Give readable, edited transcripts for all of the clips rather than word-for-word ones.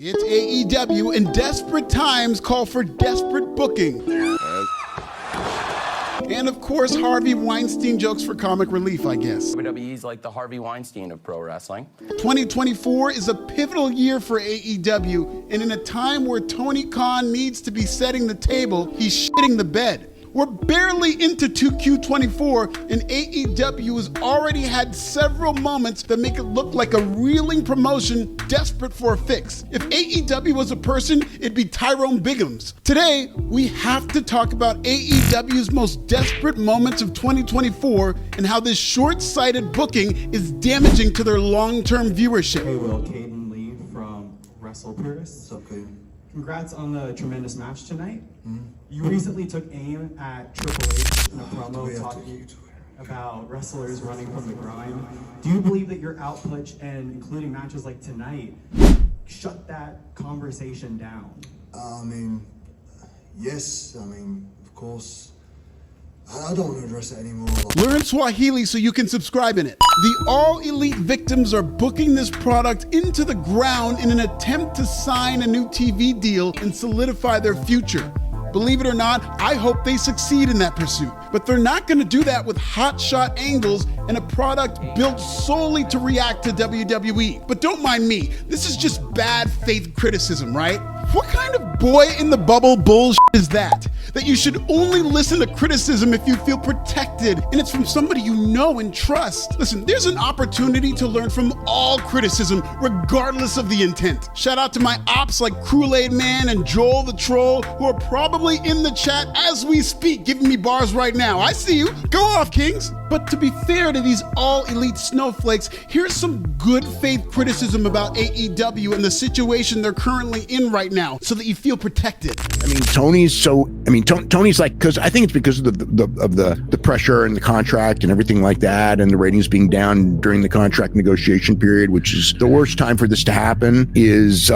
It's AEW, and desperate times call for desperate booking. And of course, Harvey Weinstein jokes for comic relief, I guess. WWE's like the Harvey Weinstein of pro wrestling. 2024 is a pivotal year for AEW, and in a time where Tony Khan needs to be setting the table, he's shitting the bed. We're barely into 2Q24, and AEW has already had several moments that make it look like a reeling promotion desperate for a fix. If AEW was a person, it'd be Tyrone Biggums. Today, we have to talk about AEW's most desperate moments of 2024 and how this short-sighted booking is damaging to their long-term viewership. Hey, Will, Caden Lee from Wrestle Purists. What's up, Caden? Congrats on the tremendous match tonight. You recently took aim at Triple H in a promo talking about wrestlers running from the grind. Do you believe that your output, and including matches like tonight, shut that conversation down? Yes. Of course. I don't want to address it anymore. Learn Swahili so you can subscribe in it. The all-elite victims are booking this product into the ground in an attempt to sign a new TV deal and solidify their future. Believe it or not, I hope they succeed in that pursuit. But they're not going to do that with hotshot angles and a product built solely to react to WWE. But don't mind me, this is just bad faith criticism, right? What kind of boy in the bubble bullshit is that? That you should only listen to criticism if you feel protected and it's from somebody you know and trust. Listen, there's an opportunity to learn from all criticism, regardless of the intent. Shout out to my ops like Kool-Aid Man and Joel the Troll, who are probably in the chat as we speak, giving me bars right now. I see you. Go off, Kings. But to be fair to these all-elite snowflakes, here's some good faith criticism about AEW and the situation they're currently in right now, so that you feel protected. Tony's like, because I think it's because of the pressure and the contract and everything like that, and the ratings being down during the contract negotiation period, which is the worst time for this to happen. Is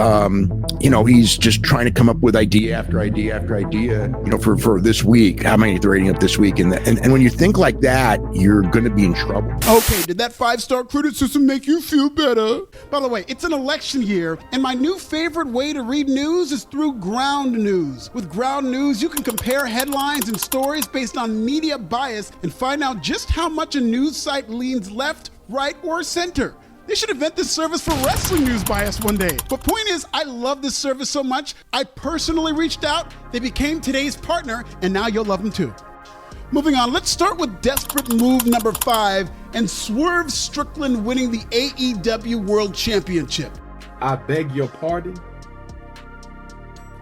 he's just trying to come up with idea after idea after idea, for this week. How many the rating up this week? And when you think like that, you're going to be in trouble. Okay, did that 5-star criticism make you feel better? By the way, it's an election year, and my new favorite way to read news is through ground news. With ground news, you can compare headlines and stories based on media bias and find out just how much a news site leans left, right, or center. They should invent this service for wrestling news bias one day. But point is, I love this service so much, I personally reached out, they became today's partner, and now you'll love them too. Moving on, let's start with desperate move number 5 and Swerve Strickland winning the AEW World Championship. I beg your pardon?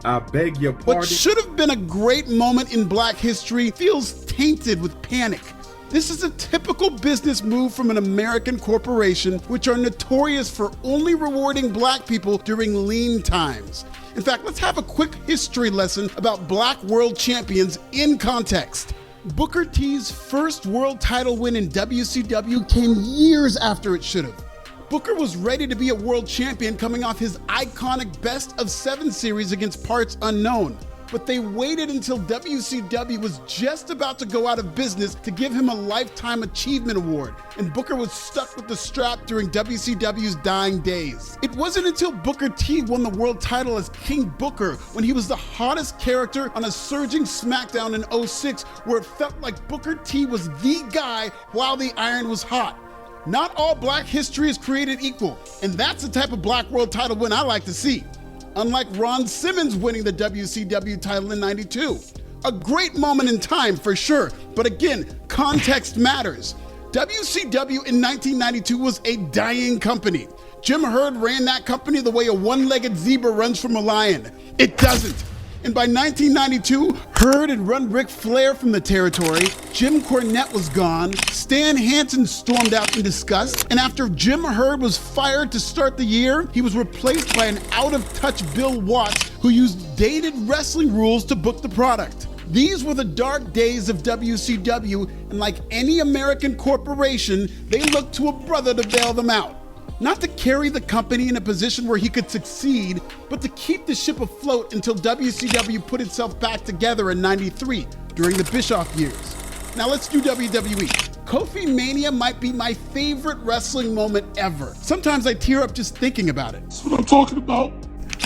I beg your pardon? What should have been a great moment in Black history feels tainted with panic. This is a typical business move from an American corporation, which are notorious for only rewarding Black people during lean times. In fact, let's have a quick history lesson about Black world champions in context. Booker T's first world title win in WCW came years after it should have. Booker was ready to be a world champion coming off his iconic Best of 7 series against Parts Unknown. But they waited until WCW was just about to go out of business to give him a Lifetime Achievement Award, and Booker was stuck with the strap during WCW's dying days. It wasn't until Booker T won the world title as King Booker, when he was the hottest character on a surging SmackDown in 06, where it felt like Booker T was the guy while the iron was hot. Not all Black history is created equal, and that's the type of Black world title win I like to see. Unlike Ron Simmons winning the WCW title in '92. A great moment in time for sure, but again, context matters. WCW in 1992 was a dying company. Jim Herd ran that company the way a one-legged zebra runs from a lion. It doesn't. And by 1992, Herd had run Ric Flair from the territory, Jim Cornette was gone, Stan Hansen stormed out in disgust, and after Jim Herd was fired to start the year, he was replaced by an out-of-touch Bill Watts who used dated wrestling rules to book the product. These were the dark days of WCW, and like any American corporation, they looked to a brother to bail them out. Not to carry the company in a position where he could succeed, but to keep the ship afloat until WCW put itself back together in '93 during the Bischoff years. Now let's do WWE. Kofi Mania might be my favorite wrestling moment ever. Sometimes I tear up just thinking about it. That's what I'm talking about.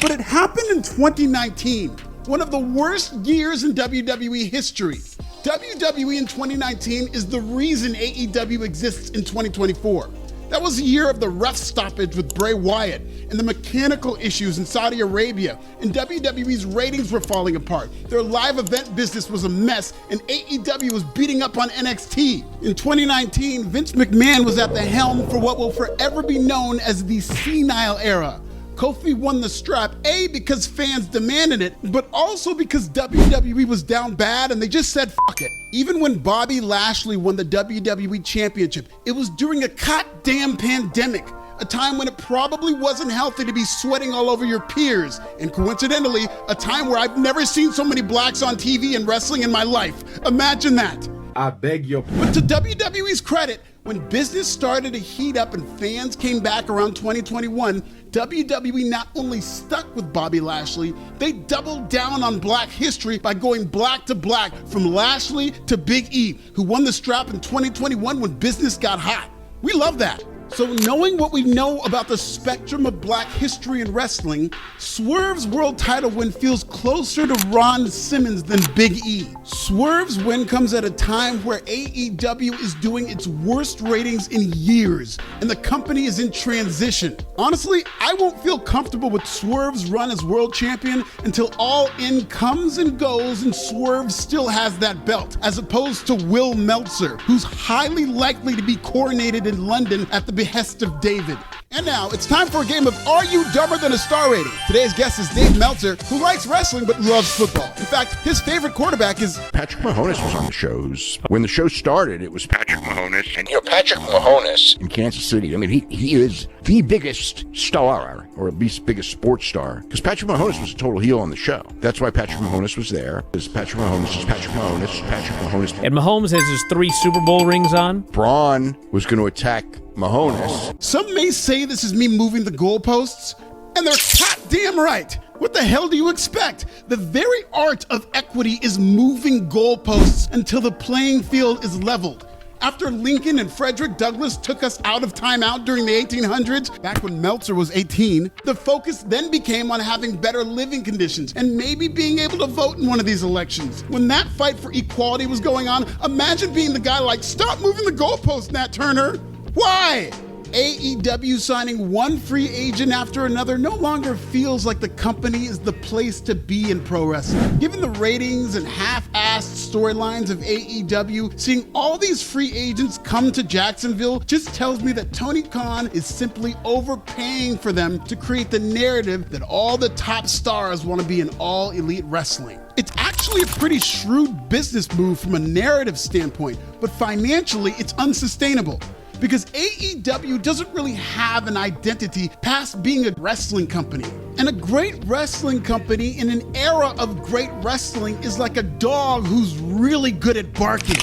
But it happened in 2019, one of the worst years in WWE history. WWE in 2019 is the reason AEW exists in 2024. That was the year of the ref stoppage with Bray Wyatt and the mechanical issues in Saudi Arabia, and WWE's ratings were falling apart. Their live event business was a mess, and AEW was beating up on NXT. In 2019, Vince McMahon was at the helm for what will forever be known as the senile era. Kofi won the strap, A, because fans demanded it, but also because WWE was down bad and they just said, fuck it. Even when Bobby Lashley won the WWE Championship, it was during a goddamn pandemic, a time when it probably wasn't healthy to be sweating all over your peers, and coincidentally, a time where I've never seen so many blacks on TV and wrestling in my life. Imagine that. I beg your But to WWE's credit, when business started to heat up and fans came back around 2021, WWE not only stuck with Bobby Lashley, they doubled down on Black history by going black to black from Lashley to Big E, who won the strap in 2021 when business got hot. We love that. So knowing what we know about the spectrum of Black history in wrestling, Swerve's world title win feels closer to Ron Simmons than Big E. Swerve's win comes at a time where AEW is doing its worst ratings in years, and the company is in transition. Honestly, I won't feel comfortable with Swerve's run as world champion until All In comes and goes and Swerve still has that belt, as opposed to Will Meltzer, who's highly likely to be coronated in London at the behest of David. And now it's time for a game of Are You Dumber Than a Star Rating? Today's guest is Dave Meltzer, who likes wrestling but loves football. In fact, his favorite quarterback is Patrick Mahomes was on the shows. When the show started, it was Patrick Mahomes. And Patrick Mahomes in Kansas City, I mean, he is the biggest star, or at least biggest sports star, because Patrick Mahomes was a total heel on the show. That's why Patrick Mahomes was there. Because Patrick Mahomes is Patrick Mahomes. Patrick Mahomes. And Mahomes has his 3 Super Bowl rings on. Braun was going to attack Mahomes. Some may say this is me moving the goalposts, and they're goddamn right. What the hell do you expect? The very art of equity is moving goalposts until the playing field is leveled. After Lincoln and Frederick Douglass took us out of timeout during the 1800s, back when Meltzer was 18, the focus then became on having better living conditions and maybe being able to vote in one of these elections. When that fight for equality was going on, imagine being the guy like, stop moving the goalpost, Nat Turner. Why? AEW signing one free agent after another no longer feels like the company is the place to be in pro wrestling. Given the ratings and half-assed storylines of AEW, seeing all these free agents come to Jacksonville just tells me that Tony Khan is simply overpaying for them to create the narrative that all the top stars want to be in all elite wrestling. It's actually a pretty shrewd business move from a narrative standpoint, but financially it's unsustainable. Because AEW doesn't really have an identity past being a wrestling company. And a great wrestling company in an era of great wrestling is like a dog who's really good at barking.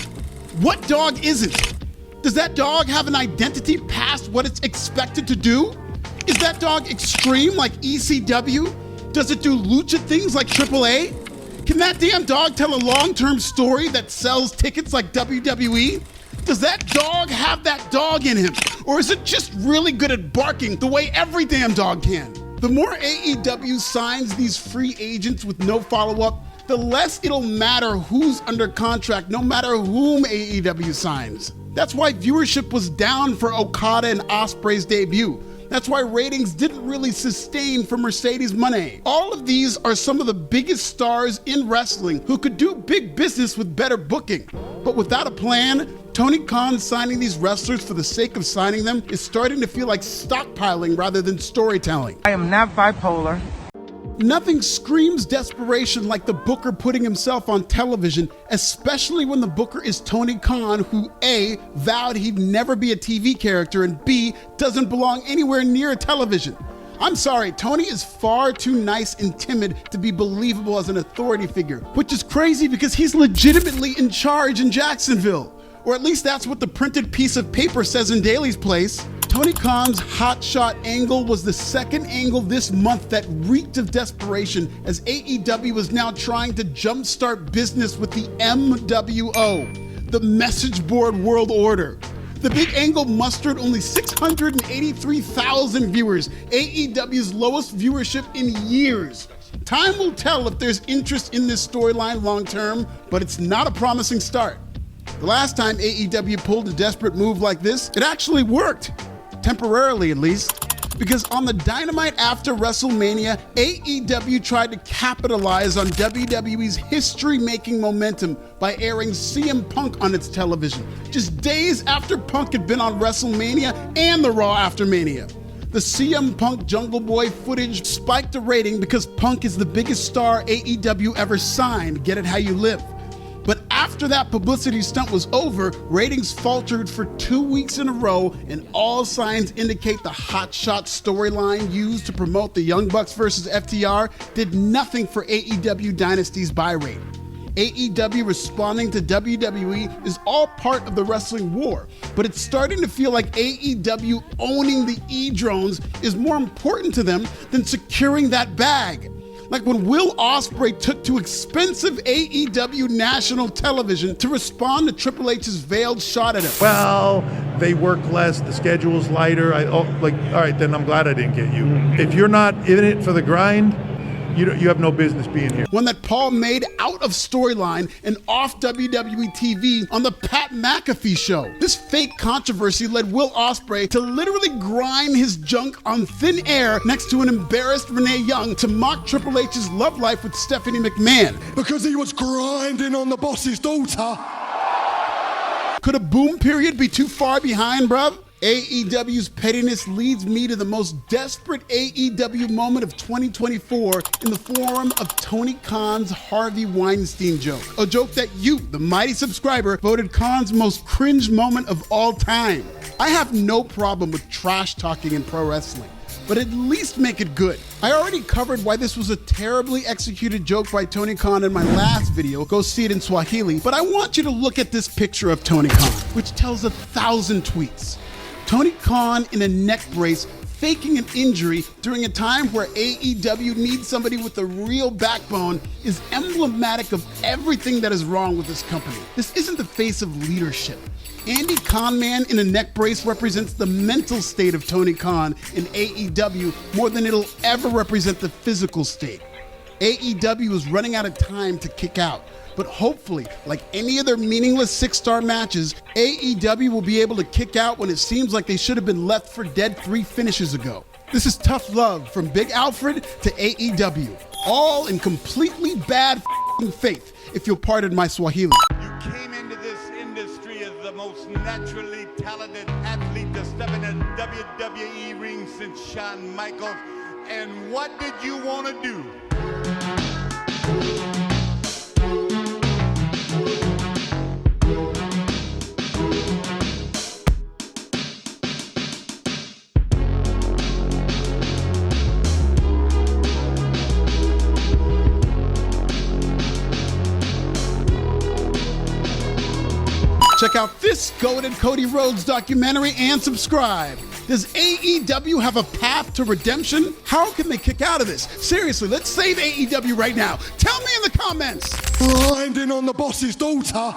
What dog isn't? Does that dog have an identity past what it's expected to do? Is that dog extreme like ECW? Does it do lucha things like AAA? Can that damn dog tell a long-term story that sells tickets like WWE? Does that dog have that dog in him? Or is it just really good at barking the way every damn dog can? The more AEW signs these free agents with no follow-up, the less it'll matter who's under contract, no matter whom AEW signs. That's why viewership was down for Okada and Ospreay's debut. That's why ratings didn't really sustain for Mercedes Moné. All of these are some of the biggest stars in wrestling who could do big business with better booking. But without a plan, Tony Khan signing these wrestlers for the sake of signing them is starting to feel like stockpiling rather than storytelling. I am not bipolar. Nothing screams desperation like the booker putting himself on television, especially when the booker is Tony Khan, who A, vowed he'd never be a TV character, and B, doesn't belong anywhere near a television. I'm sorry, Tony is far too nice and timid to be believable as an authority figure, which is crazy because he's legitimately in charge in Jacksonville. Or at least that's what the printed piece of paper says in Daly's Place. Tony Khan's hotshot angle was the second angle this month that reeked of desperation, as AEW was now trying to jumpstart business with the MWO, the Message Board World Order. The big angle mustered only 683,000 viewers, AEW's lowest viewership in years. Time will tell if there's interest in this storyline long term, but it's not a promising start. The last time AEW pulled a desperate move like this, it actually worked. Temporarily, at least. Because on the Dynamite after WrestleMania, AEW tried to capitalize on WWE's history-making momentum by airing CM Punk on its television, just days after Punk had been on WrestleMania and the Raw after Mania. The CM Punk Jungle Boy footage spiked a rating because Punk is the biggest star AEW ever signed, get it how you live. But after that publicity stunt was over, ratings faltered for 2 weeks in a row, and all signs indicate the hotshot storyline used to promote the Young Bucks versus FTR did nothing for AEW Dynasty's buy rate. AEW responding to WWE is all part of the wrestling war, but it's starting to feel like AEW owning the E-drones is more important to them than securing that bag. Like when Will Ospreay took to expensive AEW national television to respond to Triple H's veiled shot at him. Well, they work less, the schedule's lighter. All right, then I'm glad I didn't get you. If you're not in it for the grind, you have no business being here. One that Paul made out of storyline and off WWE TV on the Pat McAfee show. This fake controversy led Will Ospreay to literally grind his junk on thin air next to an embarrassed Renee Young to mock Triple H's love life with Stephanie McMahon. Because he was grinding on the boss's daughter. Could a boom period be too far behind, bruv? AEW's pettiness leads me to the most desperate AEW moment of 2024 in the form of Tony Khan's Harvey Weinstein joke. A joke that you, the mighty subscriber, voted Khan's most cringe moment of all time. I have no problem with trash talking in pro wrestling, but at least make it good. I already covered why this was a terribly executed joke by Tony Khan in my last video, go see it in Swahili, but I want you to look at this picture of Tony Khan, which tells 1,000 tweets. Tony Khan in a neck brace, faking an injury during a time where AEW needs somebody with a real backbone is emblematic of everything that is wrong with this company. This isn't the face of leadership. Andy Khanman in a neck brace represents the mental state of Tony Khan in AEW more than it'll ever represent the physical state. AEW is running out of time to kick out. But hopefully, like any of their meaningless 6-star matches, AEW will be able to kick out when it seems like they should have been left for dead 3 finishes ago. This is tough love from Big Alfred to AEW, all in completely bad faith, if you'll pardon my Swahili. You came into this industry as the most naturally talented athlete to step in a WWE ring since Shawn Michaels. And what did you want to do? Check out this goated Cody Rhodes documentary and subscribe. Does AEW have a path to redemption? How can they kick out of this? Seriously, let's save AEW right now. Tell me in the comments. Grinding on the boss's daughter.